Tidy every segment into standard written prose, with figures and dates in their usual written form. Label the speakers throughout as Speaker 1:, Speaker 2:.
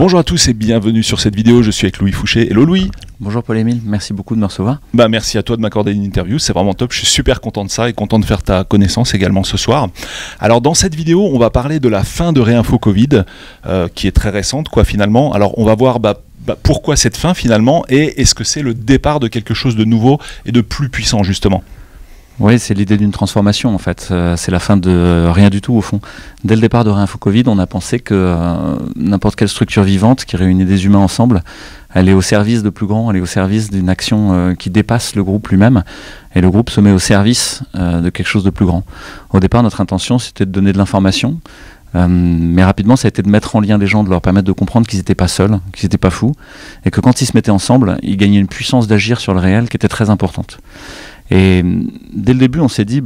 Speaker 1: Bonjour à tous et bienvenue sur cette vidéo, je suis avec Louis Fouché. Hello Louis.
Speaker 2: Bonjour Paul-Émile, merci beaucoup de me recevoir.
Speaker 1: Merci à toi de m'accorder une interview, c'est vraiment top, je suis super content de ça et content de faire ta connaissance également ce soir. Alors dans cette vidéo, on va parler de la fin de Réinfo Covid, qui est très récente finalement. Alors on va voir pourquoi cette fin finalement et est-ce que c'est le départ de quelque chose de nouveau et de plus puissant justement.
Speaker 2: Oui, c'est l'idée d'une transformation en fait, c'est la fin de rien du tout au fond. Dès le départ de Réinfo Covid, on a pensé que n'importe quelle structure vivante qui réunit des humains ensemble, elle est au service de plus grand, elle est au service d'une action qui dépasse le groupe lui-même, et le groupe se met au service de quelque chose de plus grand. Au départ, notre intention, c'était de donner de l'information, mais rapidement, ça a été de mettre en lien les gens, de leur permettre de comprendre qu'ils n'étaient pas seuls, qu'ils n'étaient pas fous, et que quand ils se mettaient ensemble, ils gagnaient une puissance d'agir sur le réel qui était très importante. Et dès le début, on s'est dit,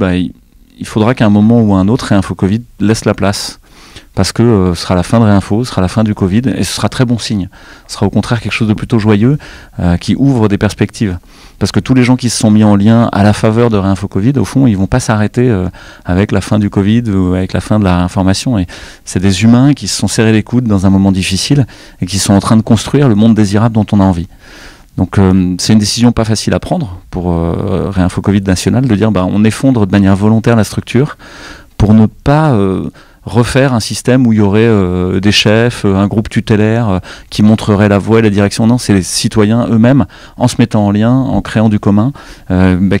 Speaker 2: il faudra qu'à un moment ou à un autre, Réinfo Covid laisse la place. Parce que ce sera la fin de Réinfo, ce sera la fin du Covid, et ce sera très bon signe. Ce sera au contraire quelque chose de plutôt joyeux, qui ouvre des perspectives. Parce que tous les gens qui se sont mis en lien à la faveur de Réinfo Covid, au fond, ils vont pas s'arrêter avec la fin du Covid ou avec la fin de la réinformation. Et c'est des humains qui se sont serrés les coudes dans un moment difficile et qui sont en train de construire le monde désirable dont on a envie. Donc c'est une décision pas facile à prendre pour Réinfo Covid national, de dire on effondre de manière volontaire la structure pour ne pas refaire un système où il y aurait des chefs, un groupe tutélaire qui montrerait la voie et la direction. Non, c'est les citoyens eux-mêmes, en se mettant en lien, en créant du commun,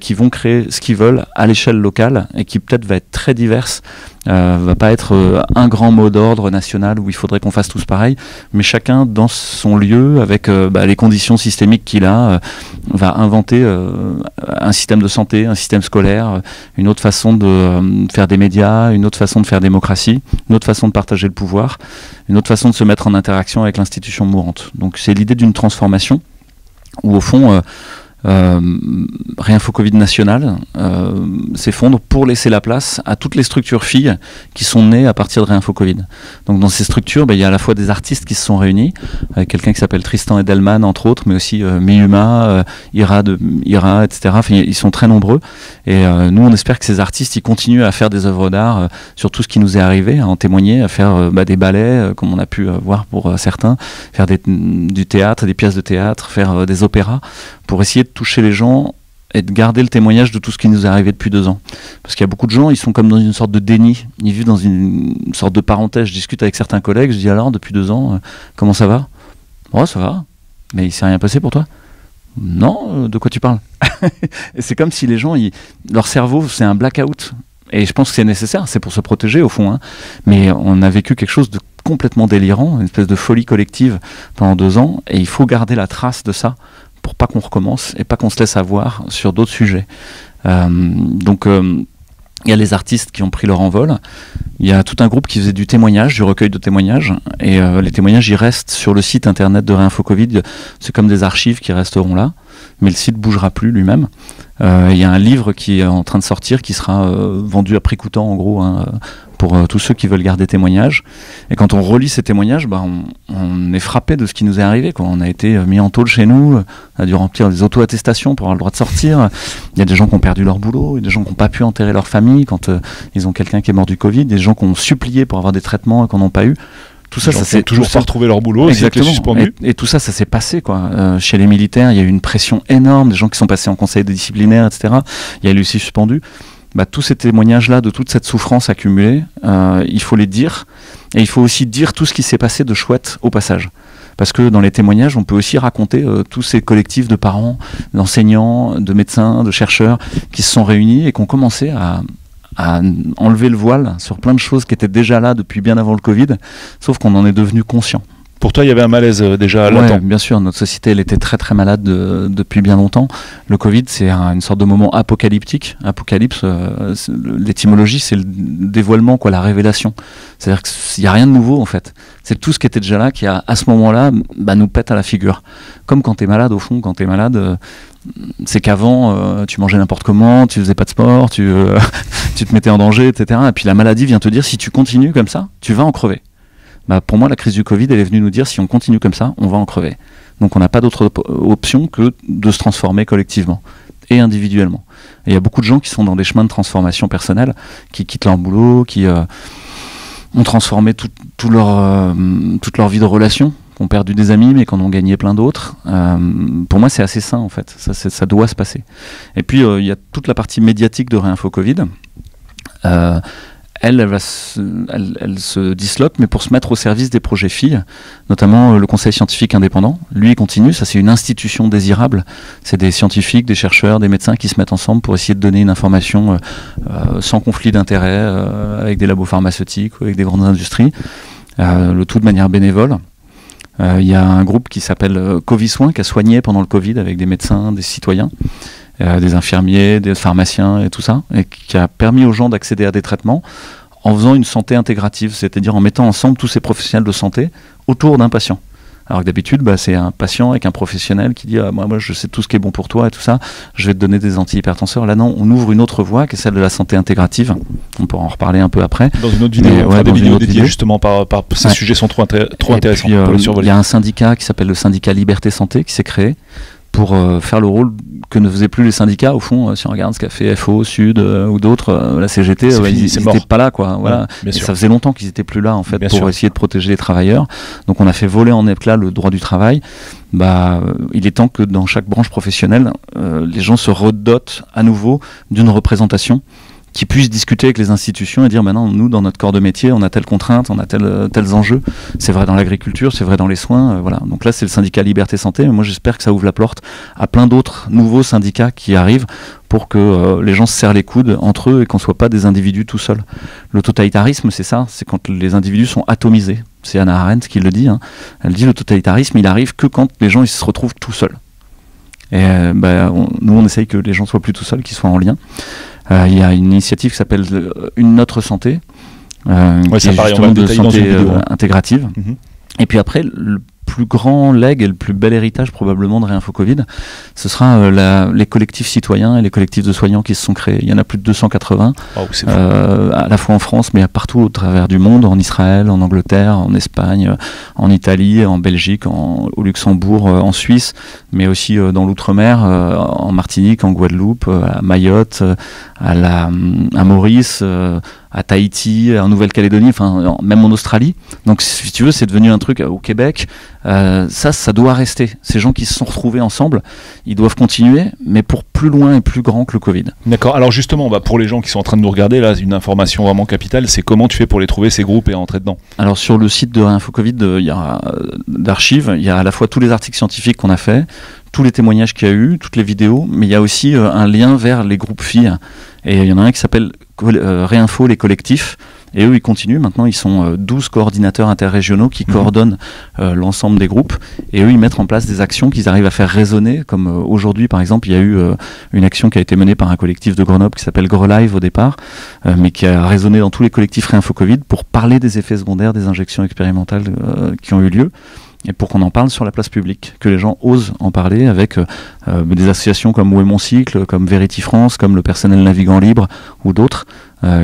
Speaker 2: qui vont créer ce qu'ils veulent à l'échelle locale et qui peut-être va être très diverse. Va pas être un grand mot d'ordre national où il faudrait qu'on fasse tous pareil, mais chacun dans son lieu avec les conditions systémiques qu'il a va inventer un système de santé, un système scolaire, une autre façon de faire des médias, une autre façon de faire démocratie, une autre façon de partager le pouvoir, une autre façon de se mettre en interaction avec l'institution mourante. Donc c'est l'idée d'une transformation où au fond Réinfo Covid national s'effondre pour laisser la place à toutes les structures filles qui sont nées à partir de Réinfo Covid. Donc dans ces structures, il y a à la fois des artistes qui se sont réunis, avec quelqu'un qui s'appelle Tristan Edelman entre autres, mais aussi Miyuma, Ira, etc. Enfin, ils sont très nombreux et nous on espère que ces artistes ils continuent à faire des œuvres d'art sur tout ce qui nous est arrivé, à en témoigner, à faire des ballets comme on a pu voir pour certains, faire du théâtre, des pièces de théâtre, faire des opéras, pour essayer de toucher les gens et de garder le témoignage de tout ce qui nous est arrivé depuis 2 ans. Parce qu'il y a beaucoup de gens, ils sont comme dans une sorte de déni, ils vivent dans une sorte de parenthèse. Je discute avec certains collègues, je dis alors, depuis 2 ans, comment ça va? Oh, ça va, mais il s'est rien passé pour toi? Non, de quoi tu parles? Et c'est comme si les gens, leur cerveau, c'est un blackout. Et je pense que c'est nécessaire, c'est pour se protéger au fond. Mais on a vécu quelque chose de complètement délirant, une espèce de folie collective pendant 2 ans, et il faut garder la trace de ça pour pas qu'on recommence et pas qu'on se laisse avoir sur d'autres sujets. Donc il y a les artistes qui ont pris leur envol, il y a tout un groupe qui faisait du témoignage, du recueil de témoignages, et les témoignages ils restent sur le site internet de Réinfo Covid, c'est comme des archives qui resteront là, mais le site bougera plus lui-même. Il y a un livre qui est en train de sortir, qui sera vendu à prix coûtant en gros, pour tous ceux qui veulent garder témoignage. Et quand on relit ces témoignages, on est frappé de ce qui nous est arrivé, quoi. On a été mis en tôle chez nous, on a dû remplir des auto-attestations pour avoir le droit de sortir. Il y a des gens qui ont perdu leur boulot, il y a des gens qui n'ont pas pu enterrer leur famille quand ils ont quelqu'un qui est mort du Covid, des gens qui ont supplié pour avoir des traitements et qu'on n'ont pas eu. Tout ça, ça s'est
Speaker 1: toujours pas retrouvé leur boulot, c'était suspendu.
Speaker 2: Et tout ça, ça s'est passé, quoi. Chez les militaires, il y a eu une pression énorme, des gens qui sont passés en conseil disciplinaire, etc. Il y a eu aussi suspendu. Tous ces témoignages-là, de toute cette souffrance accumulée, il faut les dire, et il faut aussi dire tout ce qui s'est passé de chouette au passage. Parce que dans les témoignages, on peut aussi raconter tous ces collectifs de parents, d'enseignants, de médecins, de chercheurs qui se sont réunis et qui ont commencé à enlever le voile sur plein de choses qui étaient déjà là depuis bien avant le Covid, sauf qu'on en est devenu conscient.
Speaker 1: Pour toi, il y avait un malaise déjà latent.
Speaker 2: Ouais, bien sûr, notre société, elle était très très malade depuis bien longtemps. Le Covid, c'est une sorte de moment apocalyptique. Apocalypse, l'étymologie, c'est le dévoilement, la révélation. C'est-à-dire qu'il n'y a rien de nouveau, en fait. C'est tout ce qui était déjà là qui, à ce moment-là, nous pète à la figure. Comme quand tu es malade, au fond, quand tu es malade, c'est qu'avant, tu mangeais n'importe comment, tu faisais pas de sport, tu te mettais en danger, etc. Et puis la maladie vient te dire, si tu continues comme ça, tu vas en crever. Pour moi, la crise du Covid, elle est venue nous dire, si on continue comme ça, on va en crever. Donc on n'a pas d'autre option que de se transformer collectivement et individuellement. Et il y a beaucoup de gens qui sont dans des chemins de transformation personnelle, qui quittent leur boulot, qui ont transformé toute leur vie de relation, qui ont perdu des amis mais qui en ont gagné plein d'autres. Pour moi, c'est assez sain en fait. Ça doit se passer. Et puis il y a toute la partie médiatique de Réinfo Covid. Elle se disloque, mais pour se mettre au service des projets filles, notamment le Conseil scientifique indépendant. Lui, il continue, ça c'est une institution désirable. C'est des scientifiques, des chercheurs, des médecins qui se mettent ensemble pour essayer de donner une information sans conflit d'intérêt, avec des labos pharmaceutiques ou avec des grandes industries, le tout de manière bénévole. Il y a un groupe qui s'appelle Covisoin, qui a soigné pendant le Covid avec des médecins, des citoyens, des infirmiers, des pharmaciens et tout ça, et qui a permis aux gens d'accéder à des traitements en faisant une santé intégrative, c'est-à-dire en mettant ensemble tous ces professionnels de santé autour d'un patient. Alors que d'habitude, c'est un patient avec un professionnel qui dit moi je sais tout ce qui est bon pour toi et tout ça, je vais te donner des antihypertenseurs. Là non, on ouvre une autre voie qui est celle de la santé intégrative. On pourra en reparler un peu après.
Speaker 1: Dans une autre vidéo, on fera des vidéos dédiées justement ces sujets sont trop intéressants.
Speaker 2: Il y a un syndicat qui s'appelle le syndicat Liberté Santé qui s'est créé pour faire le rôle que ne faisaient plus les syndicats. Au fond, si on regarde ce qu'a fait FO, Sud ou d'autres, la CGT, ils n'étaient pas là, quoi. Voilà. Et ça faisait longtemps qu'ils n'étaient plus là, en fait, pour essayer de protéger les travailleurs. Donc on a fait voler en éclats le droit du travail. Il est temps que dans chaque branche professionnelle, les gens se redotent à nouveau d'une représentation qui puissent discuter avec les institutions et dire maintenant, nous, dans notre corps de métier, on a telle contrainte, on a tels enjeux. C'est vrai dans l'agriculture, c'est vrai dans les soins. Voilà. Donc là, c'est le syndicat Liberté Santé. Mais moi, j'espère que ça ouvre la porte à plein d'autres nouveaux syndicats qui arrivent pour que les gens se serrent les coudes entre eux et qu'on ne soit pas des individus tout seuls. Le totalitarisme, c'est ça, c'est quand les individus sont atomisés. C'est Hannah Arendt qui le dit. Elle dit le totalitarisme, il arrive que quand les gens ils se retrouvent tout seuls. Et nous, on essaye que les gens soient plus tout seuls, qu'ils soient en lien. Il y a une initiative qui s'appelle Une Autre Santé, qui est justement de santé intégrative. Et puis après, le plus grand legs et le plus bel héritage probablement de Réinfo Covid, ce sera les collectifs citoyens et les collectifs de soignants qui se sont créés. Il y en a plus de 280, à la fois en France, mais partout au travers du monde, en Israël, en Angleterre, en Espagne, en Italie, en Belgique, au Luxembourg, en Suisse, mais aussi dans l'outre-mer, en Martinique, en Guadeloupe, à Mayotte, à Maurice, à Tahiti, en Nouvelle-Calédonie, enfin même en Australie. Donc si tu veux, c'est devenu un truc au Québec. Ça doit rester. Ces gens qui se sont retrouvés ensemble, ils doivent continuer, mais pour plus loin et plus grand que le Covid. D'accord.
Speaker 1: Alors justement, pour les gens qui sont en train de nous regarder, là, une information vraiment capitale, c'est comment tu fais pour les trouver, ces groupes, et entrer dedans?
Speaker 2: Alors sur le site de Réinfo Covid, il y a d'archives, il y a à la fois tous les articles scientifiques qu'on a fait, tous les témoignages qu'il y a eu, toutes les vidéos, mais il y a aussi un lien vers les groupes filles. Et il y en a un qui s'appelle Réinfo les collectifs. Et eux, ils continuent. Maintenant, ils sont 12 coordinateurs interrégionaux qui coordonnent l'ensemble des groupes. Et eux, ils mettent en place des actions qu'ils arrivent à faire résonner. Comme aujourd'hui, par exemple, il y a eu une action qui a été menée par un collectif de Grenoble qui s'appelle Grelive au départ, mais qui a résonné dans tous les collectifs Réinfo Covid pour parler des effets secondaires des injections expérimentales qui ont eu lieu. Et pour qu'on en parle sur la place publique, que les gens osent en parler avec des associations comme Où est mon cycle, comme Verity France, comme le personnel navigant libre ou d'autres,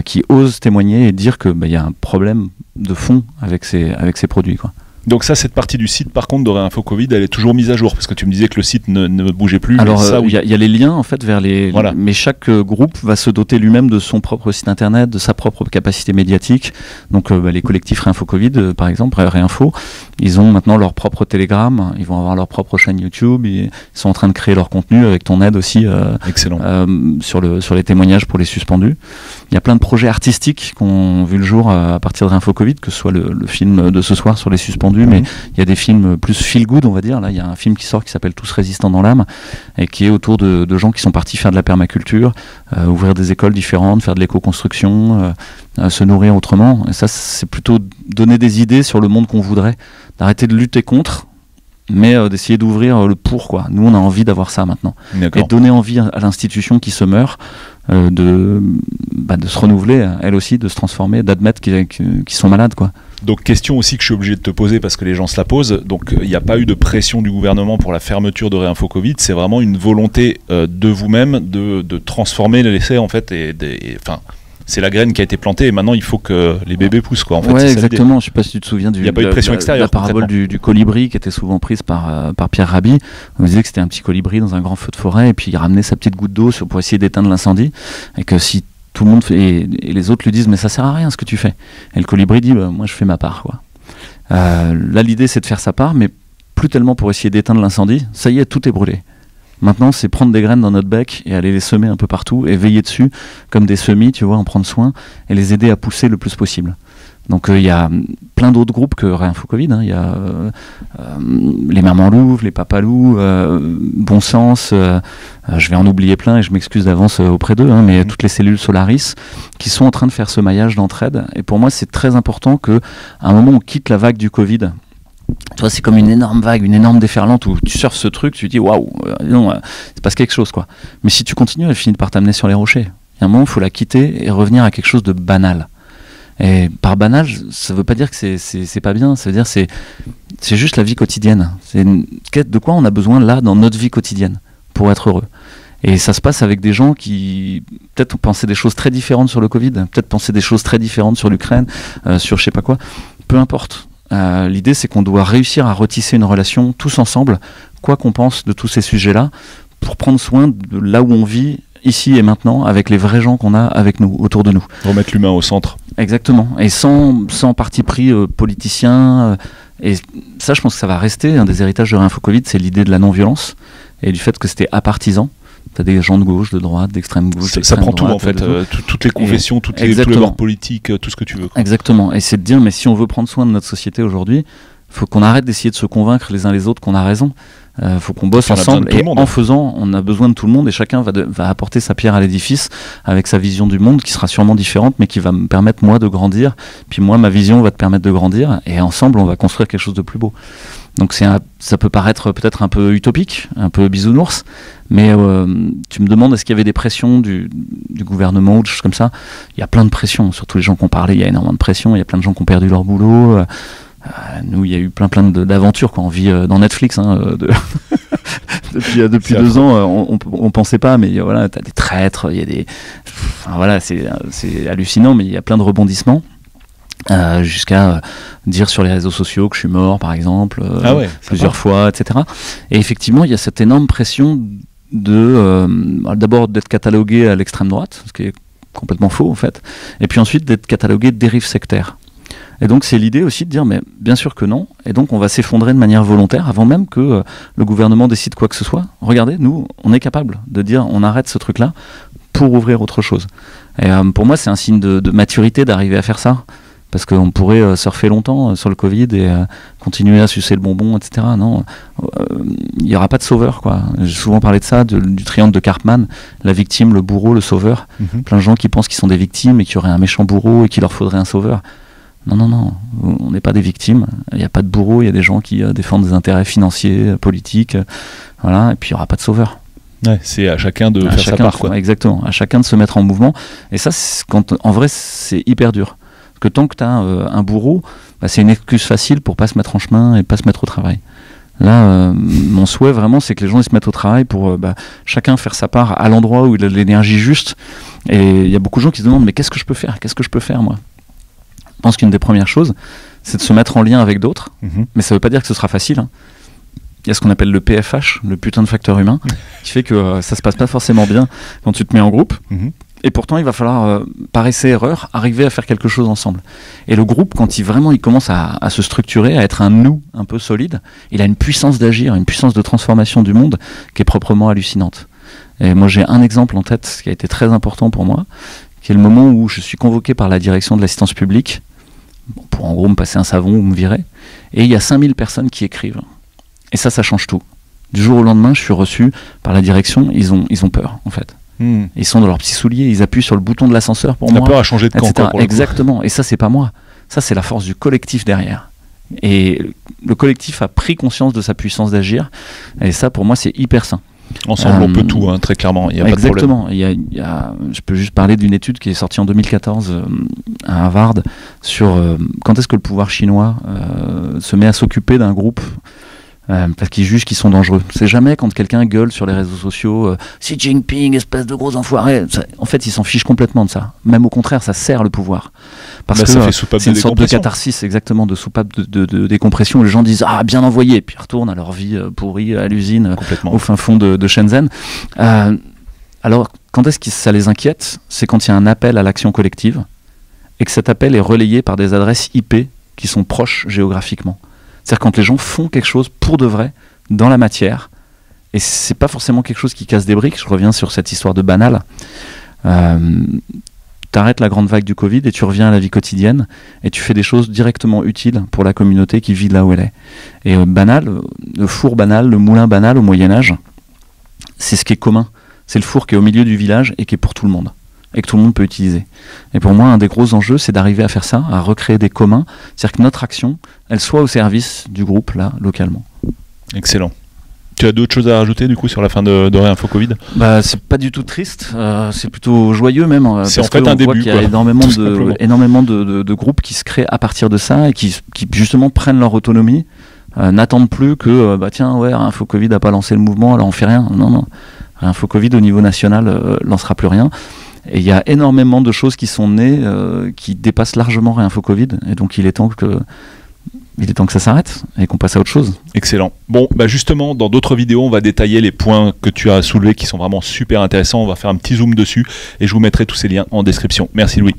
Speaker 2: qui osent témoigner et dire que y a un problème de fond avec ces produits, quoi.
Speaker 1: Donc ça, cette partie du site, par contre, de Réinfo Covid, elle est toujours mise à jour, parce que tu me disais que le site ne bougeait plus.
Speaker 2: Alors, il y a les liens, en fait, vers les... Voilà. Mais chaque groupe va se doter lui-même de son propre site internet, de sa propre capacité médiatique. Donc, les collectifs Réinfo Covid, par exemple, Réinfo, ils ont maintenant leur propre Telegram, ils vont avoir leur propre chaîne YouTube, ils sont en train de créer leur contenu avec ton aide aussi.
Speaker 1: Excellent.
Speaker 2: Sur les témoignages pour les suspendus. Il y a plein de projets artistiques qui ont vu le jour à partir de Réinfo Covid, que ce soit le film de ce soir sur les suspendus, mais il y a des films plus feel good, on va dire. Là, il y a un film qui sort qui s'appelle Tous résistants dans l'âme, et qui est autour de gens qui sont partis faire de la permaculture, ouvrir des écoles différentes, faire de l'éco-construction, se nourrir autrement. Et ça, c'est plutôt donner des idées sur le monde qu'on voudrait, d'arrêter de lutter contre, mais d'essayer d'ouvrir le pour, quoi. Nous, on a envie d'avoir ça maintenant. Et donner envie à l'institution qui se meurt de se renouveler, elle aussi, de se transformer, d'admettre qu'ils sont malades, quoi.
Speaker 1: Donc question aussi que je suis obligé de te poser parce que les gens se la posent. Donc il n'y a pas eu de pression du gouvernement pour la fermeture de Réinfo Covid. C'est vraiment une volonté de vous-même de transformer l'essai, en fait, c'est la graine qui a été plantée et maintenant il faut que les bébés poussent, quoi. En fait,
Speaker 2: ouais, exactement. Je sais pas si tu te souviens
Speaker 1: il n'y a pas eu de pression extérieure.
Speaker 2: La parabole du colibri qui était souvent prise par Pierre Rabhi. On disait que c'était un petit colibri dans un grand feu de forêt et puis il ramenait sa petite goutte d'eau pour essayer d'éteindre l'incendie, et que si tout le monde fait, et les autres lui disent mais ça sert à rien ce que tu fais, et le colibri dit moi je fais ma part, quoi. Là, l'idée, c'est de faire sa part, mais plus tellement pour essayer d'éteindre l'incendie. Ça y est, tout est brûlé. Maintenant, c'est prendre des graines dans notre bec et aller les semer un peu partout et veiller dessus comme des semis, tu vois, en prendre soin et les aider à pousser le plus possible. Donc il y a plein d'autres groupes que Réinfo Covid. Il y a les Mamans Louves, les Papas Loups, Bon Sens. Je vais en oublier plein et je m'excuse d'avance auprès d'eux. Mais toutes les cellules Solaris qui sont en train de faire ce maillage d'entraide. Et pour moi, c'est très important qu'à un moment, on quitte la vague du Covid. Tu vois, c'est comme une énorme vague, une énorme déferlante où tu surfes ce truc, tu te dis waouh, non, c'est passe quelque chose quoi. Mais si tu continues, elle finit par t'amener sur les rochers. Il y a un moment, il faut la quitter et revenir à quelque chose de banal. Et par banal, ça veut pas dire que c'est pas bien, ça veut dire c'est juste la vie quotidienne. C'est de quoi on a besoin là dans notre vie quotidienne pour être heureux. Et ça se passe avec des gens qui peut-être pensaient des choses très différentes sur le Covid, peut-être pensaient des choses très différentes sur l'Ukraine, sur je sais pas quoi. Peu importe. L'idée, c'est qu'on doit réussir à retisser une relation tous ensemble, quoi qu'on pense de tous ces sujets-là, pour prendre soin de là où on vit, ici et maintenant, avec les vrais gens qu'on a avec nous, autour de nous.
Speaker 1: Remettre l'humain au centre.
Speaker 2: Exactement. Et sans parti pris politicien. Et ça, je pense que ça va rester. Un des héritages de Réinfo Covid, c'est l'idée de la non-violence et du fait que c'était apartisan. T'as des gens de gauche, de droite, d'extrême gauche.
Speaker 1: Ça prend tout en fait, toutes les confessions, toutes les couleurs politiques, tout ce que tu veux.
Speaker 2: Exactement. Et c'est de dire, mais si on veut prendre soin de notre société aujourd'hui, il faut qu'on arrête d'essayer de se convaincre les uns les autres qu'on a raison. Faut qu'on bosse ensemble et en faisant, on a besoin de tout le monde et chacun va apporter sa pierre à l'édifice avec sa vision du monde qui sera sûrement différente mais qui va me permettre moi de grandir. Puis moi, ma vision va te permettre de grandir et ensemble, on va construire quelque chose de plus beau. Donc ça peut paraître peut-être un peu utopique, un peu bisounours, mais tu me demandes est-ce qu'il y avait des pressions du gouvernement ou des choses comme ça. Il y a plein de pressions, surtout les gens qui ont parlé, il y a énormément de pressions, il y a plein de gens qui ont perdu leur boulot. Nous, il y a eu plein d'aventures quand on vit dans Netflix. Depuis 2 ans, on pensait pas, mais voilà, t'as des traîtres, il y a des, enfin, voilà, c'est hallucinant, mais il y a plein de rebondissements. Jusqu'à dire sur les réseaux sociaux que je suis mort, par exemple, plusieurs fois, etc. Et effectivement, il y a cette énorme pression d'abord d'être catalogué à l'extrême droite, ce qui est complètement faux en fait, et puis ensuite d'être catalogué de dérive sectaire. Et donc c'est l'idée aussi de dire mais bien sûr que non, et donc on va s'effondrer de manière volontaire avant même que le gouvernement décide quoi que ce soit. Regardez, nous, on est capable de dire on arrête ce truc-là pour ouvrir autre chose. Et pour moi c'est un signe de maturité d'arriver à faire ça. Parce qu'on pourrait surfer longtemps sur le Covid et continuer à sucer le bonbon, etc. Non, il n'y aura pas de sauveur, quoi. J'ai souvent parlé de ça, du triangle de Karpman, la victime, le bourreau, le sauveur. Plein de gens qui pensent qu'ils sont des victimes et qu'il y aurait un méchant bourreau et qu'il leur faudrait un sauveur. Non, on n'est pas des victimes. Il n'y a pas de bourreau, il y a des gens qui défendent des intérêts financiers, politiques, voilà. Et puis il n'y aura pas de sauveur.
Speaker 1: Ouais, c'est à chacun de faire sa part, quoi.
Speaker 2: Exactement, à chacun de se mettre en mouvement. Et ça, en vrai, c'est hyper dur. Que tant que tu as un bourreau, c'est une excuse facile pour pas se mettre en chemin et pas se mettre au travail. Là, mon souhait vraiment, c'est que les gens ils se mettent au travail pour chacun faire sa part à l'endroit où il a de l'énergie juste. Et il y a beaucoup de gens qui se demandent mais qu'est-ce que je peux faire ? Qu'est-ce que je peux faire moi ? Je pense qu'une des premières choses, c'est de se mettre en lien avec d'autres. Mais ça veut pas dire que ce sera facile. Hein. Il y a ce qu'on appelle le PFH, le putain de facteur humain, qui fait que ça se passe pas forcément bien quand tu te mets en groupe. Et pourtant, il va falloir, par essai-erreur, arriver à faire quelque chose ensemble. Et le groupe, quand il commence à se structurer, à être un nous un peu solide, il a une puissance d'agir, une puissance de transformation du monde qui est proprement hallucinante. Et moi, j'ai un exemple en tête qui a été très important pour moi, qui est le moment où je suis convoqué par la direction de l'assistance publique, pour en gros me passer un savon ou me virer, et il y a 5000 personnes qui écrivent. Et ça change tout. Du jour au lendemain, je suis reçu par la direction, ils ont peur, en fait. Ils sont dans leurs petits souliers, ils appuient sur le bouton de l'ascenseur pour moi.
Speaker 1: On a peur à changer de camp.
Speaker 2: Exactement. Et ça, c'est pas moi. Ça, c'est la force du collectif derrière. Et le collectif a pris conscience de sa puissance d'agir. Et ça, pour moi, c'est hyper sain.
Speaker 1: Ensemble, on peut tout, hein, très clairement. Il y a
Speaker 2: exactement.
Speaker 1: Pas de problème.
Speaker 2: Je peux juste parler d'une étude qui est sortie en 2014 à Harvard sur quand est-ce que le pouvoir chinois se met à s'occuper d'un groupe. Parce qu'ils jugent qu'ils sont dangereux. C'est jamais quand quelqu'un gueule sur les réseaux sociaux Xi Jinping, espèce de gros enfoiré. En fait, ils s'en fichent complètement de ça. Même au contraire, ça sert le pouvoir. Parce que c'est une sorte de catharsis, exactement, de soupape de décompression où les gens disent ah, bien envoyé, et puis ils retournent à leur vie pourrie à l'usine, au fin fond de Shenzhen. Alors, quand est-ce que ça les inquiète ? C'est quand il y a un appel à l'action collective et que cet appel est relayé par des adresses IP qui sont proches géographiquement. C'est-à-dire quand les gens font quelque chose pour de vrai, dans la matière, et c'est pas forcément quelque chose qui casse des briques. Je reviens sur cette histoire de Banal. T'arrêtes la grande vague du Covid et tu reviens à la vie quotidienne et tu fais des choses directement utiles pour la communauté qui vit là où elle est. Et Banal, le four Banal, le moulin Banal au Moyen-Âge, c'est ce qui est commun. C'est le four qui est au milieu du village et qui est pour tout le monde. Et que tout le monde peut utiliser. Et pour moi, un des gros enjeux, c'est d'arriver à faire ça, à recréer des communs. C'est-à-dire que notre action, elle soit au service du groupe, là, localement.
Speaker 1: Excellent. Tu as d'autres choses à rajouter du coup sur la fin de Réinfo Covid?
Speaker 2: Bah, c'est pas du tout triste, c'est plutôt joyeux même.
Speaker 1: C'est en fait un début.
Speaker 2: Il y a énormément de groupes qui se créent à partir de ça et qui justement prennent leur autonomie, n'attendent plus que tiens ouais, Réinfo Covid n'a pas lancé le mouvement, alors on fait rien. Non. Réinfo Covid au niveau national lancera plus rien. Et il y a énormément de choses qui sont nées qui dépassent largement Réinfo Covid, et donc il est temps que ça s'arrête et qu'on passe à autre chose.
Speaker 1: Excellent. Bon, justement, dans d'autres vidéos, on va détailler les points que tu as soulevés qui sont vraiment super intéressants. On va faire un petit zoom dessus et je vous mettrai tous ces liens en description. Merci Louis.